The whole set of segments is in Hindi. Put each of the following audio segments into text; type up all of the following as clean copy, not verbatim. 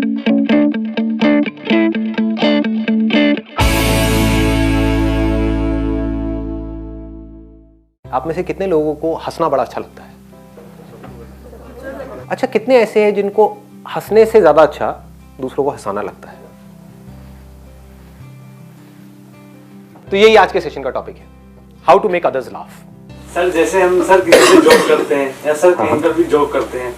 आप में से कितने लोगों को हंसना बड़ा अच्छा लगता है? अच्छा, कितने ऐसे हैं जिनको हंसने से ज्यादा अच्छा दूसरों को हंसाना लगता है? तो यही आज के सेशन का टॉपिक है, how to make others laugh. Sir जैसे हम सर किसी से जोक करते हैं या सर कहीं पर भी जोक करते हैं,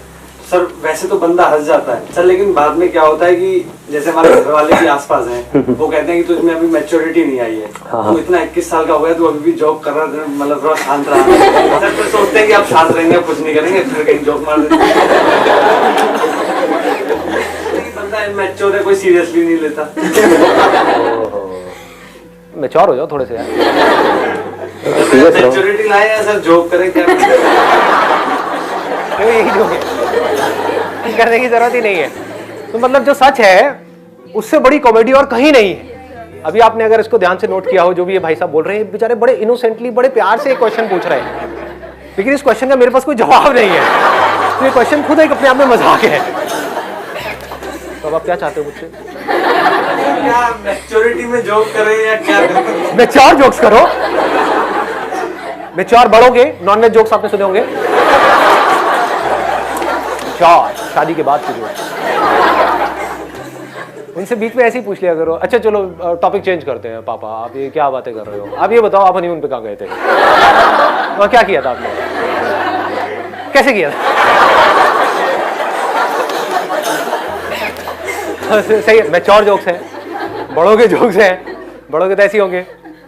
सर वैसे तो बंदा हंस जाता है सर, लेकिन बाद में क्या होता है कि जैसे हमारे घर वाले भी आसपास हैं, वो कहते हैं कि तुझमें अभी मैच्योरिटी नहीं आई है, तू इतना 21 साल का हो गया, तू अभी भी जोक कर रहा है, मतलब थोड़ा शांत रहा। सर फिर सोचते हैं कि आप शांत रहेंगे, कुछ नहीं करेंगे, फिर कहीं जोक मार देते हैं। बंदा मैच्योर है, कोई सीरियसली नहीं लेता। मैच्योर हो जाओ थोड़े से यार। मैच्योरिटी लाए या सर जोक करें क्या? यही जोक है, करने की जरूरत ही नहीं है। तो मतलब जो सच है उससे बड़ी कॉमेडी और कहीं नहीं है। अभी आपने अगर इसको ध्यान से नोट किया हो, जो भी ये भाई साहब बोल रहे हैं, बेचारे बड़े इनोसेंटली, बड़े प्यार से एक क्वेश्चन पूछ रहे हैं, लेकिन इस क्वेश्चन का मेरे पास कोई जवाब नहीं है। तो ये क्वेश्चन खुद एक अपने आप में मजाक है। तो अब आप क्या चाहते हो मुझसे? क्या मैच्योरिटी में जोक करें या क्या? मैच्योर जोक्स करो। मैच्योर बढ़ोगे, नॉन-वेज जोक्स आपने सुने होंगे, शादी के बाद के जोक्स, उनसे बीच में ऐसे ही पूछ लिया करो। अच्छा चलो टॉपिक चेंज करते हैं। पापा आप ये क्या बातें कर रहे हो? आप ये बताओ, आप हनीमून पे कहाँ गए थे और क्या किया था आपने, कैसे किया था? सही है, मैच्योर जोक्स हैं, बड़ों के जोक्स हैं, बड़ों के तो ऐसे होंगे,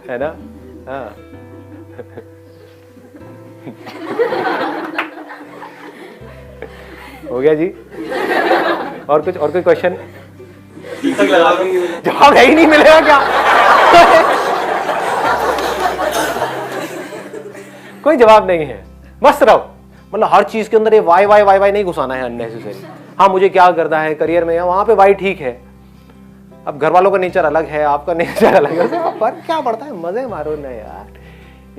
है ना? हाँ। हो गया जी। और कोई क्वेश्चन? जवाब है ही नहीं मिलेगा क्या? कोई जवाब नहीं है, मस्त रहो। मतलब हर चीज के अंदर ये वाई वाई वाई वाई नहीं घुसाना है अननेसेसरी। हाँ मुझे क्या करना है करियर में, वहां पे वाई ठीक है। अब घर वालों का नेचर अलग है, आपका नेचर अलग है, फर्क क्या पड़ता है? मजे मारो ना यार,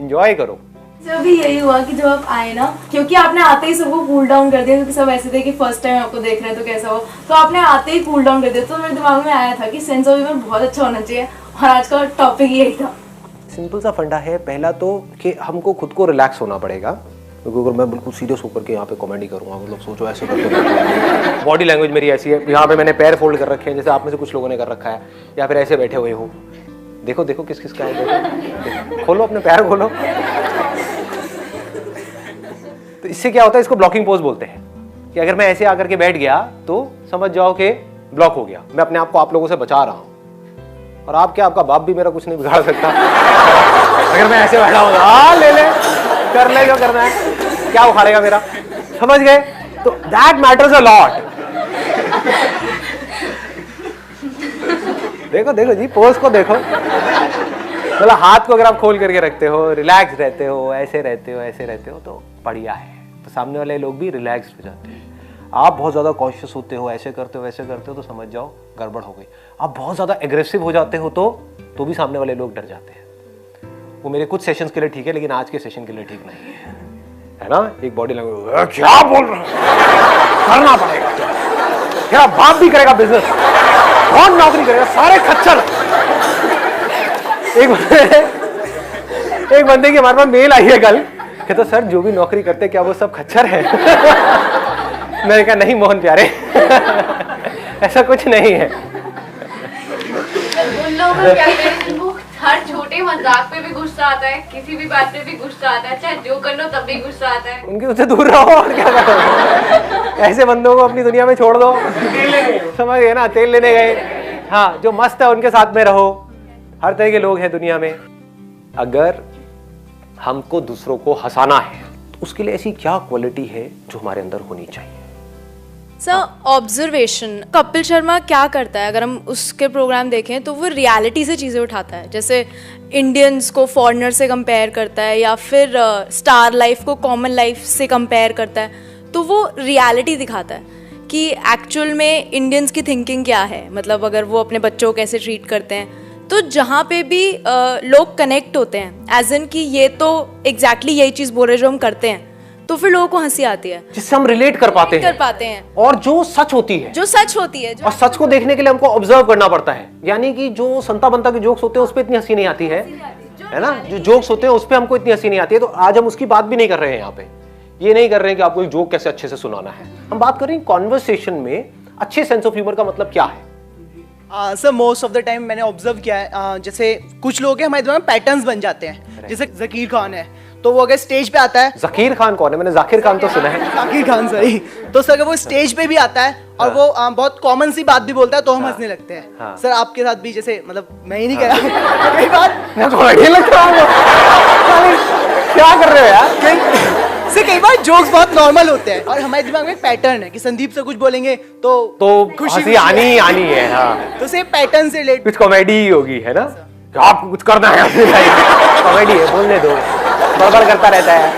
एंजॉय करो। जब भी यही हुआ कि जब आप आए ना, क्योंकि आपने आते ही सबको कूल डाउन कर दिया, क्योंकि सब ऐसे थे कि फर्स्ट टाइम आपको देख रहे हैं तो कैसा हो, तो आपने आते ही कूल डाउन कर दिया। तो मेरे दिमाग में आया था कि सेंस ऑफ ह्यूमर बहुत अच्छा होना चाहिए, और आज का टॉपिक यही था। सिंपल सा फंडा है। पहला तो कि हमको खुद को रिलैक्स होना पड़ेगा, क्योंकि अगर मैं बिल्कुल सीरियस होकर के यहाँ पे कॉमेडी करूँगा, मतलब सोचो ऐसे करके, बॉडी लैंग्वेज मेरी ऐसी है, यहाँ पे मैंने पैर फोल्ड कर रखे हैं जैसे आप में से कुछ लोगों ने कर रखा है, या फिर ऐसे बैठे हुए हो। देखो देखो किस किस का है, देखो खोलो अपने पैर खोलो। तो इससे क्या होता है, इसको ब्लॉकिंग पोज बोलते हैं, कि अगर मैं ऐसे आकर के बैठ गया तो समझ जाओ कि ब्लॉक हो गया, मैं अपने आप को आप लोगों से बचा रहा हूं। और आप क्या, आपका बाप भी मेरा कुछ नहीं बिगाड़ सकता अगर मैं ऐसे बैठा हूं। हाँ ले ले, कर ले जो करना है, क्या उखाड़ेगा मेरा, समझ गए? तो दैट मैटर्स अ लॉट। देखो देखो जी, पोज को देखो, मतलब हाथ को अगर आप खोल करके रखते हो, रिलैक्स रहते हो, ऐसे रहते हो, ऐसे रहते हो, तो बढ़िया है। तो सामने वाले लोग भी रिलैक्स हो जाते हैं। आप बहुत ज़्यादा कॉन्शियस होते हो, ऐसे करते हो, वैसे करते हो, तो समझ जाओ गड़बड़ हो गई। आप बहुत ज़्यादा एग्रेसिव हो जाते हो तो भी सामने वाले लोग डर जाते हैं। वो मेरे कुछ सेशंस के लिए ठीक है, लेकिन आज के सेशन के लिए ठीक नहीं है ना? एक बॉडी लैंग्वेज, क्या बोल रहा है, करना पड़ेगा, तेरा बाप भी करेगा बिजनेस, कौन नौकरी करेगा, सारे खच्चर। एक बंदे की हमारे पास मेल आई है कल, कहता सर जो भी नौकरी करते क्या वो सब खच्चर है? मैंने कहा नहीं मोहन प्यारे, ऐसा कुछ नहीं है। उन लोगों को क्या करें जिनको हर छोटे मजाक पे भी गुस्सा आता है, किसी भी बात पे भी गुस्सा आता है, चाहे जो कर लो तब भी गुस्सा आता है। उनके उससे दूर रहो और क्या करो। ऐसे बंदों को अपनी दुनिया में छोड़ दो, समझ गए ना? तेल लेने गए, हाँ जो मस्त है उनके साथ में रहो। हर तरह के लोग हैं दुनिया में। अगर हमको दूसरों को हंसाना है तो उसके लिए ऐसी क्या क्वालिटी है जो हमारे अंदर होनी चाहिए? Sir observation. कपिल शर्मा क्या करता है, अगर हम उसके प्रोग्राम देखें तो वो रियलिटी से चीज़ें उठाता है, जैसे इंडियंस को फॉरेनर से कंपेयर करता है, या फिर स्टार लाइफ को कॉमन लाइफ से कंपेयर करता है। तो वो रियलिटी दिखाता है कि एक्चुअल में इंडियंस की थिंकिंग क्या है, मतलब अगर वो अपने बच्चों को कैसे ट्रीट करते हैं। तो जहाँ पे भी लोग कनेक्ट होते हैं, एज इन कि ये तो एग्जैक्टली यही चीज़ बोल रहे जो हम करते हैं, तो फिर लोगों को हंसी आती है, जिससे हम रिलेट कर पाते हैं और जो सच होती है, जो सच होती है, और सच को देखने के लिए हमको ऑब्जर्व करना पड़ता है। यानी कि जो संता बनता के जोक्स होते हैं उस पर इतनी हंसी नहीं आती है ना, जो जोक्स होते हैं उस पर हमको इतनी हंसी नहीं आती है। तो आज हम उसकी बात भी नहीं कर रहे हैं यहाँ पे, ये नहीं कर रहे हैं कि आपको एक जोक कैसे अच्छे से सुनाना है। हम बात कर रहे हैं कॉन्वर्सेशन में अच्छे सेंस ऑफ ह्यूमर का मतलब क्या है। Sir most of the time मैंने ऑब्जर्व किया है, जैसे कुछ लोग हैं हमारे दिमाग में पैटर्न्स बन जाते हैं। जैसे जकीर खान है, तो वो अगर स्टेज पे आता है, जकीर खान कौन है? मैंने जाकिर खान तो सुना है। जाकिर खान सही। तो सर अगर वो स्टेज पे भी आता है और वो बहुत कॉमन सी बात भी बोलता है तो हम हंसने लगते हैं। सर आपके साथ भी जैसे, मतलब मैं ही नहीं कह रहा कई बार क्या कर रहे हो यार? सर कई बार जोक्स बहुत नॉर्मल होते हैं और हमारे दिमाग में एक पैटर्न है कि संदीप से कुछ बोलेंगे तो हंसी आनी ही आनी है। हाँ, तो सिर्फ पैटर्न से रिलेट कुछ कॉमेडी ही होगी, है ना? कि आपको कुछ करना है, कॉमेडी है, बोलने दो, बड़बड़ करता रहता है।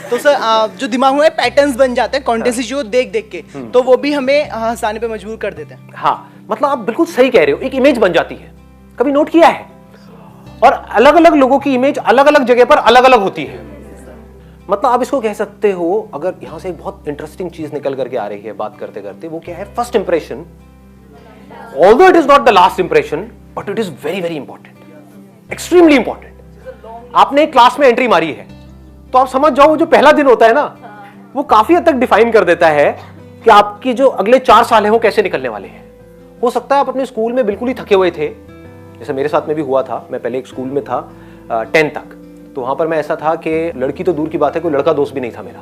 तो सर जो दिमाग में पैटर्न्स बन जाते हैं कॉन्टेंट जो देख देख के, तो वो भी हमें हंसाने पे मजबूर कर देते हैं। हाँ, मतलब आप बिल्कुल सही कह रहे हो, एक इमेज बन जाती है। कभी नोट किया है? और अलग अलग लोगों की इमेज अलग अलग जगह पर अलग अलग होती है। मतलब आप इसको कह सकते हो, अगर यहां से एक बहुत इंटरेस्टिंग चीज निकल करके आ रही है बात करते करते, वो क्या है? First impression, although it is not the last impression, but it is very very important, extremely important. आपने एक क्लास में एंट्री मारी है तो आप समझ जाओ जो पहला दिन होता है ना, वो काफी हद तक डिफाइन कर देता है कि आपकी जो अगले 4 साल है वो कैसे निकलने वाले हैं। हो सकता है आप अपने स्कूल में बिल्कुल ही थके हुए थे, जैसे मेरे साथ में भी हुआ था। मैं पहले एक स्कूल में था 10 तक, तो वहां पर मैं ऐसा था कि लड़की तो दूर की बात है, कोई लड़का दोस्त भी नहीं था मेरा।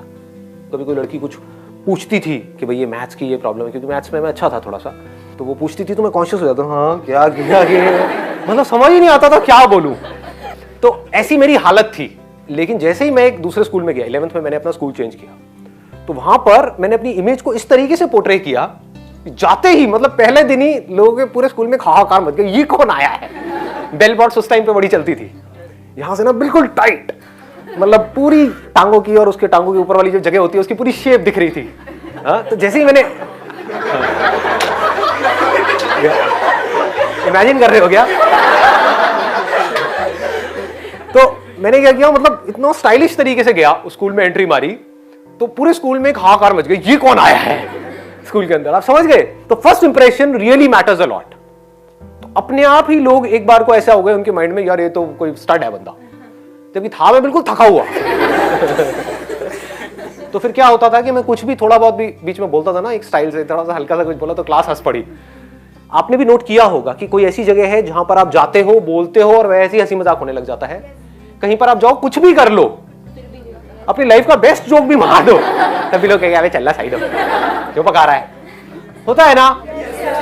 कभी कोई लड़की कुछ पूछती थी कि भाई ये मैथ्स की ये प्रॉब्लम है, क्योंकि मैथ्स में मैं अच्छा था थोड़ा सा, तो वो पूछती थी तो मैं कॉन्शियस हो जाता, हाँ क्या मतलब समझ ही नहीं आता था क्या बोलूं। तो ऐसी मेरी हालत थी। लेकिन जैसे ही मैं एक दूसरे स्कूल में गया, 11th में मैंने अपना स्कूल चेंज किया, तो वहां पर मैंने अपनी इमेज को इस तरीके से पोर्ट्रे किया, जाते ही मतलब पहले दिन ही लोगों के पूरे स्कूल में हाहाकार मच गया, ये कौन आया है। बेल बॉट्स उस टाइम पे बड़ी चलती थी, यहां से ना बिल्कुल टाइट, मतलब पूरी टांगों की और उसके टांगों के ऊपर वाली जो जगह होती है उसकी पूरी शेप दिख रही थी। तो जैसे ही मैंने इमेजिन कर रहे हो क्या? तो मैंने क्या किया, मतलब इतना स्टाइलिश तरीके से गया, उस स्कूल में एंट्री मारी, तो पूरे स्कूल में एक हाहाकार मच गई, ये कौन आया है स्कूल के अंदर। आप समझ गए? तो first impression really matters a lot. तो अपने आप ही लोग एक बार को ऐसा हो गए उनके माइंड में, यार ये तो कोई स्टड है बंदा, जबकि था मैं बिल्कुल थका हुआ। तो फिर क्या होता था कि मैं कुछ भी थोड़ा बहुत भी बीच में बोलता था ना, एक स्टाइल से थोड़ा सा हल्का सा कुछ बोला तो क्लास हंस पड़ी। आपने भी नोट किया होगा कि कोई ऐसी जगह है जहां पर आप जाते हो, बोलते हो और वैसे ही हंसी मजाक होने लग जाता है। कहीं पर आप जाओ, कुछ भी कर लो, अपनी लाइफ का बेस्ट जोक भी मार दो, तभी लोग कहेंगे चल रहा साइड जो पका रहा है, होता है ना।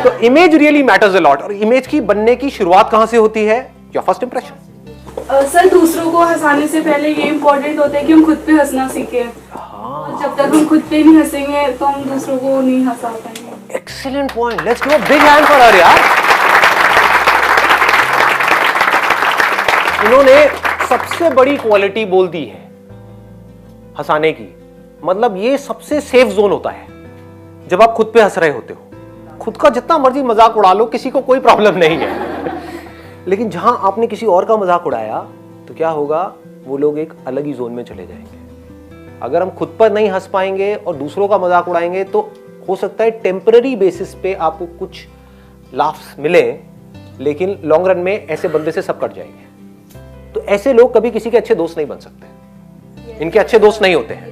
तो image really matters a lot. और इमेज की बनने की शुरुआत कहां से होती है? Your first impression. सर दूसरों को हंसाने से पहले ये इम्पोर्टेंट होता है कि हम खुद पे हंसना सीखें। जब तक हम खुद पे नहीं हंसेंगे तो हम दूसरों को नहीं हंसा पाएंगे। Excellent point, let's give a big hand for her यार। इन्होंने सबसे बड़ी क्वालिटी बोल दी है हंसाने की। मतलब ये सबसे सेफ जोन होता है जब आप खुद पे हंस रहे होते हो। खुद का जितना मर्जी मजाक उड़ा लो, किसी को कोई प्रॉब्लम नहीं है। लेकिन जहां आपने किसी और का मजाक उड़ाया तो क्या होगा, वो लोग एक अलग ही जोन में चले जाएंगे। अगर हम खुद पर नहीं हंस पाएंगे और दूसरों का मजाक उड़ाएंगे तो हो सकता है टेम्पररी बेसिस पे आपको कुछ लाफ्स मिले, लेकिन लॉन्ग रन में ऐसे बंदे से सब कट जाएंगे। तो ऐसे लोग कभी किसी के अच्छे दोस्त नहीं बन सकते, इनके अच्छे दोस्त नहीं होते हैं।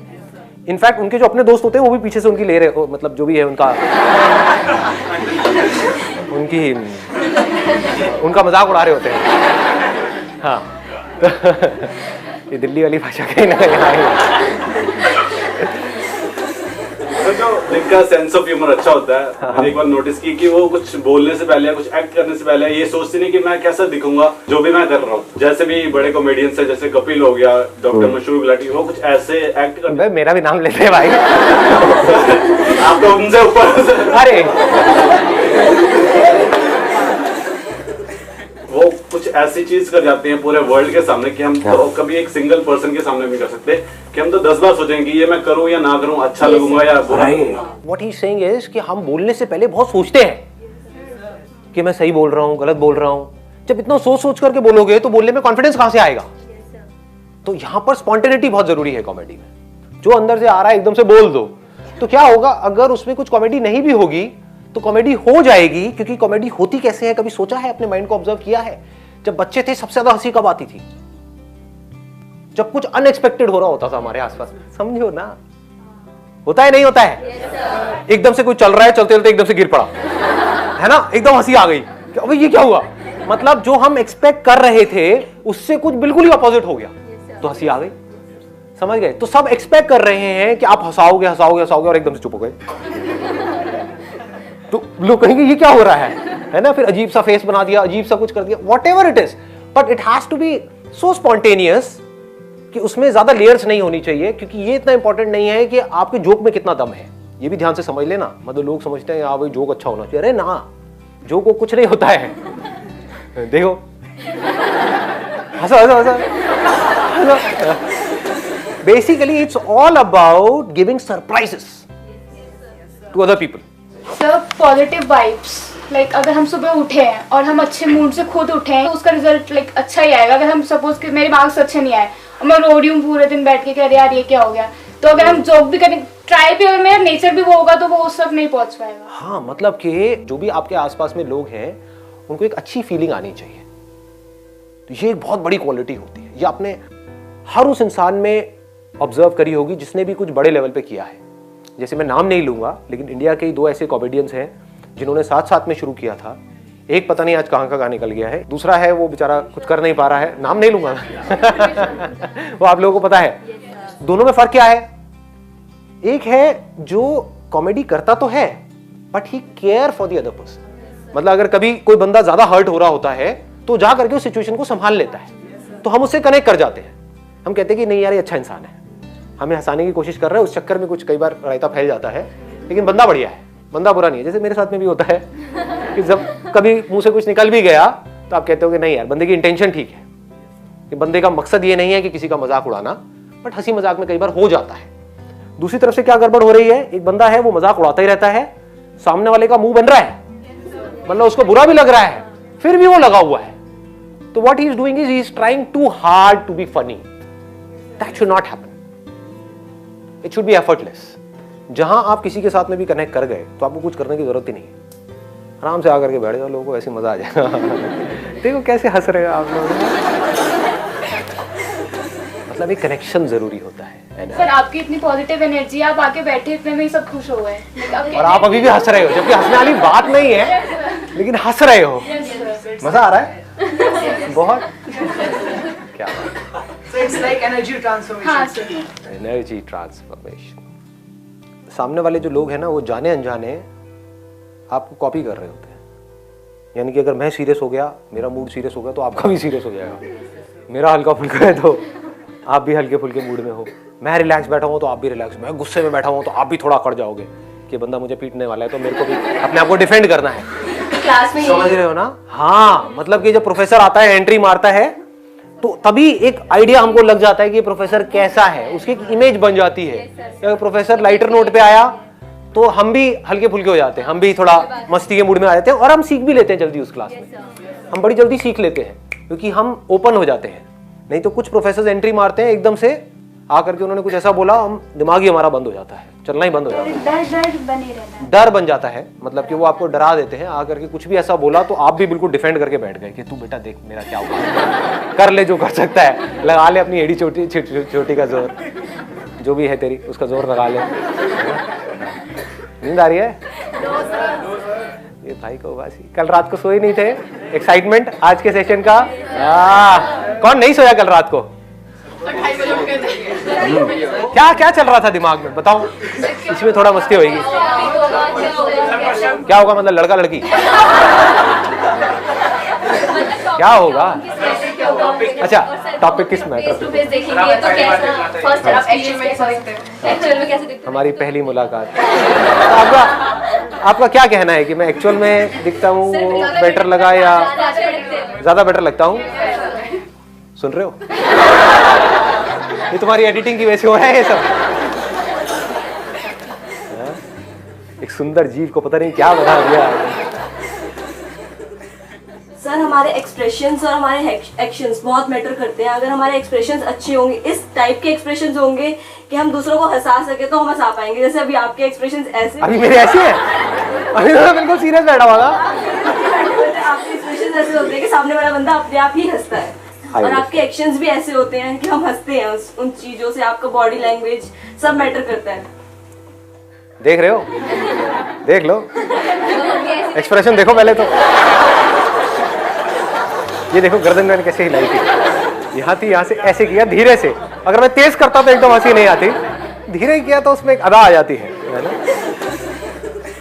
इनफैक्ट उनके जो अपने दोस्त होते हैं वो भी पीछे से उनकी ले रहे, मतलब जो भी है उनका मजाक उड़ा रहे होते हैं। हाँ, ये दिल्ली वाली भाषा कहीं ना जो जिनका सेंस ऑफ ह्यूमर अच्छा होता है, मैंने एक बार नोटिस की कि वो कुछ बोलने से पहले या कुछ एक्ट करने से पहले ये सोचते नहीं कि मैं कैसा दिखूंगा जो भी मैं कर रहा हूँ। जैसे भी बड़े कॉमेडियंस है, जैसे कपिल हो गया, डॉक्टर मशहूर गुलाटी, वो कुछ ऐसे एक्ट करते। मेरा भी नाम लेते हैं भाई। आप तो उनसे ऊपर। अरे वो कुछ ऐसी चीज कर जाते हैं पूरे वर्ल्ड के सामने कि हम तो कभी एक सिंगल पर्सन के सामने नहीं कर सकते, कि हम तो 10 बार सोचेंगे ये मैं करूं या ना करूं, अच्छा लगूंगा या बुरा लगूंगा। What he's saying is कि हम बोलने से पहले बहुत सोचते हैं कि मैं सही बोल रहा हूं, गलत बोल रहा हूं। जब इतना सोच सोच करके बोलोगे तो बोलने में कॉन्फिडेंस कहां से आएगा? तो यहां पर स्पॉन्टेनिटी बहुत जरूरी है कॉमेडी में। जो अंदर से आ रहा है एकदम से बोल दो, तो क्या होगा अगर उसमें कुछ कॉमेडी नहीं भी होगी तो कॉमेडी हो जाएगी, क्योंकि कॉमेडी होती कैसे है, कभी सोचा है, अपने माइंड को ऑब्जर्व किया है? जब बच्चे थे सबसे ज्यादा हंसी कब आती थी? जब कुछ अनएक्सपेक्टेड हो रहा होता था हमारे आसपास, समझो ना, होता है नहीं होता है? एकदम से कुछ चल रहा है, चलते चलते एकदम से गिर पड़ा, है ना, एकदम हंसी आ गई, अबे ये क्या हुआ? मतलब जो हम एक्सपेक्ट कर रहे थे उससे कुछ बिल्कुल ही अपोजिट हो गया, तो हंसी आ गई, समझ गए? तो सब एक्सपेक्ट कर रहे हैं कि आप हंसाओगे हंसाओगे हंसाओगे और एकदम से चुप हो गए, तो लोग कहेंगे ये क्या हो रहा है ना? फिर अजीब सा फेस बना दिया, अजीब सा कुछ कर दिया, whatever it is, but it has to be so spontaneous कि उसमें ज्यादा लेयर्स नहीं होनी चाहिए, क्योंकि ये इतना इंपॉर्टेंट नहीं है कि आपके जोक में कितना दम है। ये भी ध्यान से समझ लेना, मतलब लोग समझते हैं भाई जोक अच्छा होना चाहिए, अरे ना, जोक को कुछ नहीं होता है। देखो हंसो हंसो हंसो। Basically it's all about giving surprises to other people. Sir positive vibes, like अगर हम सुबह उठे हैं और हम अच्छे मूड से खुद उठे हैं तो उसका रिजल्ट लाइक अच्छा ही आएगा। अगर हम सपोज कि मेरे मार्क्स अच्छे नहीं आए और मैं रो रही हूँ पूरे दिन बैठ के, कह रहे यार ये क्या हो गया, तो अगर हम जोक भी करें, ट्राई भी, अगर मेरा नेचर भी वो होगा तो वो उस तक नहीं पहुंच पाएगा। हाँ, मतलब कि जो भी आपके आसपास में लोग हैं उनको एक अच्छी फीलिंग आनी चाहिए, तो ये एक बहुत बड़ी क्वालिटी होती है। ये आपने हर उस इंसान में ऑब्जर्व करी होगी जिसने भी कुछ बड़े लेवल पे किया है। जैसे मैं नाम नहीं लूंगा, लेकिन इंडिया के 2 ऐसे कॉमेडियंस हैं जिन्होंने साथ साथ में शुरू किया था। एक पता नहीं आज कहाँ निकल गया है, दूसरा है वो बेचारा कुछ कर नहीं पा रहा है, नाम नहीं लूंगा। वो आप लोगों को पता है। दोनों में फर्क क्या है? एक है जो कॉमेडी करता तो है but he care for the other person, मतलब अगर कभी कोई बंदा ज्यादा हर्ट हो रहा होता है तो जा करके उस सिचुएशन को संभाल लेता है, तो हम उससे कनेक्ट कर जाते हैं। हम कहते हैं कि नहीं यार ये अच्छा इंसान है, हमें हंसाने की कोशिश कर रहा है, उस चक्कर में कुछ कई बार रायता फैल जाता है, लेकिन बंदा बढ़िया है, बंदा बुरा नहीं है। जैसे मेरे साथ में भी होता है कि जब कभी मुंह से कुछ निकल भी गया तो आप कहते हो कि नहीं यार बंदे की इंटेंशन ठीक है, कि बंदे का मकसद ये नहीं है कि किसी का मजाक उड़ाना, बट हंसी मजाक में कई बार हो जाता है। दूसरी तरफ से क्या गड़बड़ हो रही है, एक बंदा है वो मजाक उड़ाता ही रहता है, सामने वाले का मुंह बन रहा है, मतलब उसको बुरा भी लग रहा है, फिर भी वो लगा हुआ है। तो what he is doing is he is trying too hard to be funny. That should not happen, it should be effortless. जहां आप किसी के साथ में भी कनेक्ट कर गए तो आपको कुछ करने की जरूरत ही नहीं है, आराम से आकर के बैठ जाओ, लोगों को ऐसे मजा आ जाएगा। देखो कैसे हंस रहे हो आप लोग, मतलब एक कनेक्शन जरूरी होता है। सर आपकी इतनी पॉजिटिव एनर्जी, आप आके बैठे इतने में ही सब खुश हो गए, और आप अभी भी हंस रहे हो, जबकि हंसने वाली बात नहीं है, लेकिन हंस रहे हो, मजा आ रहा है बहुत। क्या इट्स लाइक एनर्जी ट्रांसफॉर्मेशन। हाँ सर, एनर्जी ट्रांसफॉर्मेशन। सामने वाले जो लोग हैं ना, वो जाने अनजाने आपको कॉपी कर रहे होते हैं। यानी कि अगर मैं सीरियस हो गया, मेरा मूड सीरियस हो गया, तो आपका भी सीरियस हो जाएगा। मेरा हल्का फुल्का है तो आप भी हल्के फुल्के मूड में हो, मैं रिलैक्स बैठा हूँ तो आप भी रिलैक्स, मैं गुस्से में बैठा हूँ तो आप भी थोड़ा अकड़ जाओगे कि बंदा मुझे पीटने वाला है, तो मेरे को भी अपने आप को डिफेंड करना है। क्लास में समझ रहे हो ना? हाँ, मतलब कि जब प्रोफेसर आता है, एंट्री मारता है, तो तभी एक आइडिया हमको लग जाता है कि प्रोफेसर कैसा है, उसकी एक इमेज बन जाती है। अगर प्रोफेसर लाइटर नोट पे आया तो हम भी हल्के फुल्के हो जाते हैं, हम भी थोड़ा मस्ती के मूड में आ जाते हैं, और हम सीख भी लेते हैं जल्दी उस क्लास में। हम बड़ी जल्दी सीख लेते हैं क्योंकि हम ओपन हो जाते हैं। नहीं तो कुछ प्रोफेसर एंट्री मारते हैं एकदम से आकर के, उन्होंने कुछ ऐसा बोला, हम दिमाग ही हमारा बंद हो जाता है, चलना ही बंद हो जाता है, डर बने रहना, डर बन जाता है। मतलब कि वो आपको डरा देते हैं, आकर के कुछ भी ऐसा बोला तो आप भी बिल्कुल डिफेंड करके बैठ गए कि तू बेटा देख मेरा क्या हुआ, कर ले जो कर सकता है, लगा ले अपनी एड़ी छोटी का जोर, जो भी है तेरी उसका जोर लगा ले। नींद आ रही है ये भाई को? बासी कल रात को सोए नहीं थे, एक्साइटमेंट आज के सेशन का। कौन नहीं सोया कल रात को? क्या क्या चल रहा था दिमाग में बताओ, इसमें थोड़ा मस्ती होगी। क्या होगा, मतलब लड़का लड़की क्या होगा? अच्छा, टॉपिक किस मैटर पे? हमारी पहली मुलाकात। आपका क्या कहना है कि मैं एक्चुअल में दिखता हूँ वो बेटर लगा या ज्यादा बेटर लगता हूँ? सुन रहे हो? ये तुम्हारी एडिटिंग की वजह से हो रहा है ये सब। एक सुंदर जीव को पता नहीं क्या बना दिया। सर हमारे एक्सप्रेशंस और हमारे एक्शंस बहुत मैटर करते हैं। अगर हमारे एक्सप्रेशंस अच्छे होंगे, इस टाइप के एक्सप्रेशंस होंगे कि हम दूसरों को हंसा सके, तो हम हंसा पाएंगे। जैसे अभी आपके एक्सप्रेशंस ऐसे, अभी मेरे ऐसे है, अभी तो बिल्कुल सीरियस बैठा हुआ था। आपके एक्सप्रेशंस ऐसे होते हैं कि सामने वाला बंदा अपने आप ही हंसता है, और आपके एक्शंस भी ऐसे होते हैं कि हम हंसते हैं उन चीजों से। आपका बॉडी लैंग्वेज सब मैटर करता है। देख रहे हो, देख लो, एक्सप्रेशन देखो पहले तो। ये देखो गर्दन मैंने कैसे हिलाई थी, यहाँ थी, यहाँ से ऐसे किया धीरे से। अगर मैं तेज करता तो एकदम हंसी नहीं आती, धीरे किया तो उसमें एक अदा आ जाती है ना।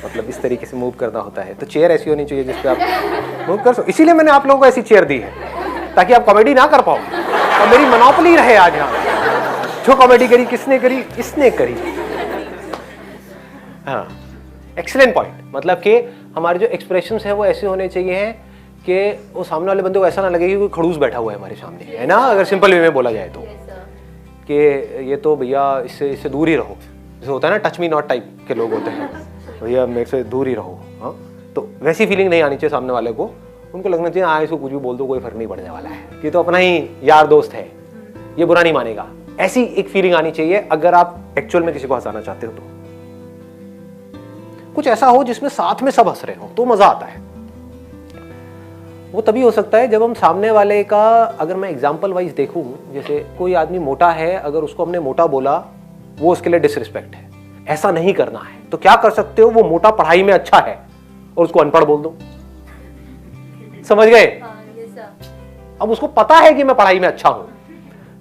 मतलब इस तरीके से मूव करना होता है। तो चेयर ऐसी होनी चाहिए जिसपे आप मूव कर सको। इसीलिए मैंने आप लोगों को ऐसी चेयर दी है ताकि आप कॉमेडी ना कर पाओ, और मेरी मोनोपोली रहे आज यहाँ। जो कॉमेडी करी किसने करी? इसने करी। हाँ, एक्सीलेंट पॉइंट। मतलब कि हमारे जो एक्सप्रेशंस हैं वो ऐसे होने चाहिए हैं कि वो सामने वाले बंदे को ऐसा ना लगे कि कोई खड़ूस बैठा हुआ है हमारे सामने, है ना। अगर सिंपल वे में बोला जाए तो कि ये तो भैया इससे दूर ही रहो। जैसे होता है ना टच मी नॉट टाइप के लोग होते हैं, भैया मेरे से दूर ही रहो। हाँ, तो वैसी फीलिंग नहीं आनी चाहिए सामने वाले को। उनको लगना चाहिए हाँ इसको कुछ भी बोल दो, कोई फर्क नहीं पड़ने वाला है, ये तो अपना ही यार दोस्त है, ये बुरा नहीं मानेगा। ऐसी एक फीलिंग आनी चाहिए अगर आप एक्चुअल में किसी को हंसाना चाहते हो। तो कुछ ऐसा हो जिसमें साथ में सब हंस रहे हो तो मजा आता है। वो तभी हो सकता है जब हम सामने वाले का, अगर मैं एग्जांपल वाइज देखूं, जैसे कोई आदमी मोटा है, अगर उसको हमने मोटा बोला वो उसके लिए डिसरिस्पेक्ट है, ऐसा नहीं करना है। तो क्या कर सकते हो, वो मोटा पढ़ाई में अच्छा है और उसको अनपढ़ बोल दो। समझ गए? अब उसको पता है कि मैं पढ़ाई में अच्छा हूं,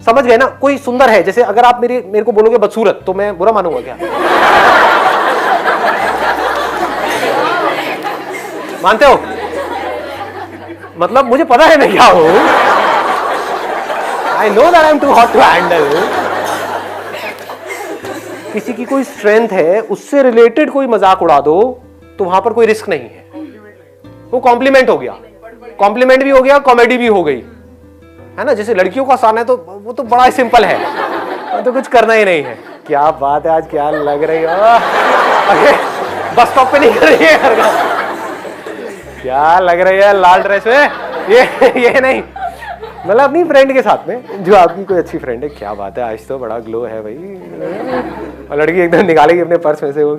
समझ गए ना। कोई सुंदर है, जैसे अगर आप मेरे को बोलोगे बदसूरत तो मैं बुरा मानूंगा क्या? मानते हो? मतलब मुझे पता है मैं क्या हूं। I know that I am too hot to handle. किसी की कोई स्ट्रेंथ है, उससे रिलेटेड कोई मजाक उड़ा दो तो वहां पर कोई रिस्क नहीं है। वो कॉम्प्लीमेंट हो गया, कॉम्प्लीमेंट भी हो गया, कॉमेडी भी हो गई, है ना। जैसे लड़कियों का आसान है तो वो तो बड़ा सिंपल है, तो कुछ करना ही नहीं है। क्या बात है, आज क्या लग रही हो? बस स्टॉप पे नहीं कर रही है, क्या लग रही है लाल ड्रेस में? ये नहीं, मतलब अपनी फ्रेंड के साथ में, जो आपकी कोई अच्छी फ्रेंड है। क्या बात है, आज तो बड़ा ग्लो है भाई। और लड़की एकदम निकालेगी अपने पर्स में से वो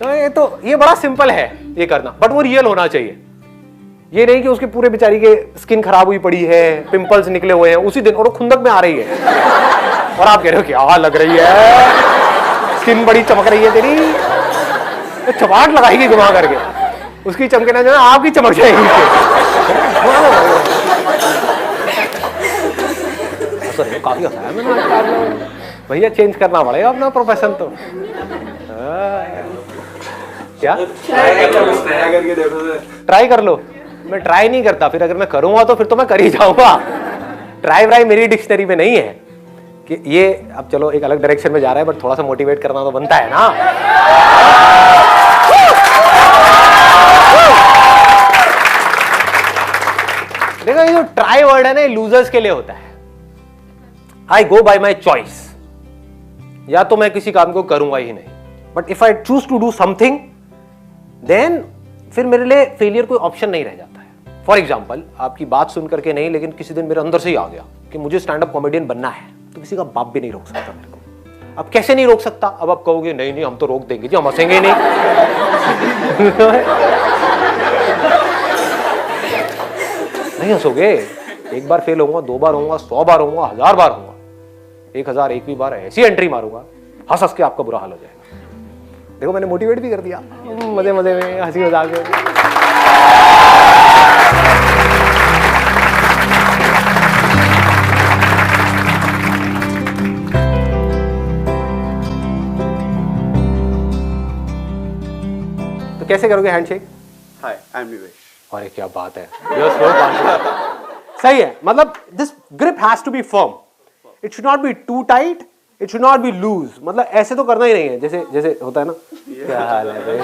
क्या। तो ये बड़ा सिंपल है ये करना, बट वो रियल होना चाहिए। ये नहीं कि उसके पूरे बेचारी के स्किन खराब हुई पड़ी है, पिंपल्स निकले हुए हैं उसी दिन, और वो खुंदक में आ रही है, और आप कह रहे हो क्या लग रही है, स्किन बड़ी चमक रही है तेरी, तो चमाट लगाएगी घुमा करके, उसकी चमके ना जो है आपकी चमक जाएगी। काफी हंसाया मैंने भैया, चेंज करना पड़ेगा अपना प्रोफेशन। तो क्या ट्राई कर लो? मैं ट्राई नहीं करता, फिर अगर मैं करूंगा तो फिर तो मैं कर ही जाऊंगा। ट्राई व्राई मेरी डिक्शनरी में नहीं है कि ये, अब चलो एक अलग डायरेक्शन में जा रहा है, बट थोड़ा सा मोटिवेट करना तो बनता है ना। देखो ये जो ट्राई वर्ड है ना, लूजर्स के लिए होता है। आई गो बाय माई चॉइस, या तो मैं किसी काम को करूंगा ही नहीं, but if I choose to do something then फिर मेरे लिए फेलियर कोई ऑप्शन नहीं रह जाता है। फॉर एग्जाम्पल, आपकी बात सुन करके नहीं, लेकिन किसी दिन मेरे अंदर से ही आ गया कि मुझे स्टैंड अप कॉमेडियन बनना है, तो किसी का बाप भी नहीं रोक सकता मेरे को। अब कैसे नहीं रोक सकता? अब आप कहोगे नहीं नहीं हम तो रोक देंगे जी, हम हंसेंगे नहीं। नहीं हंसोगे, एक बार फेल होऊंगा, 2 बार होऊंगा, 100 बार होऊंगा, 1000 बार होऊंगा, 1001वीं बार ऐसी एंट्री मारूंगा, हंस हंस के आपका बुरा हाल हो जाएगा। देखो मैंने मोटिवेट भी कर दिया, मजे मजे में, हंसी मजाक में। तो कैसे करोगे हैंडशेक? हाय, आई एम निवेश। अरे क्या बात है, सही है। मतलब this grip has to be firm, it should not be too tight, it should not be loose. मतलब ऐसे तो करना ही नहीं है, जैसे जैसे होता है ना, क्या हाल है भाई।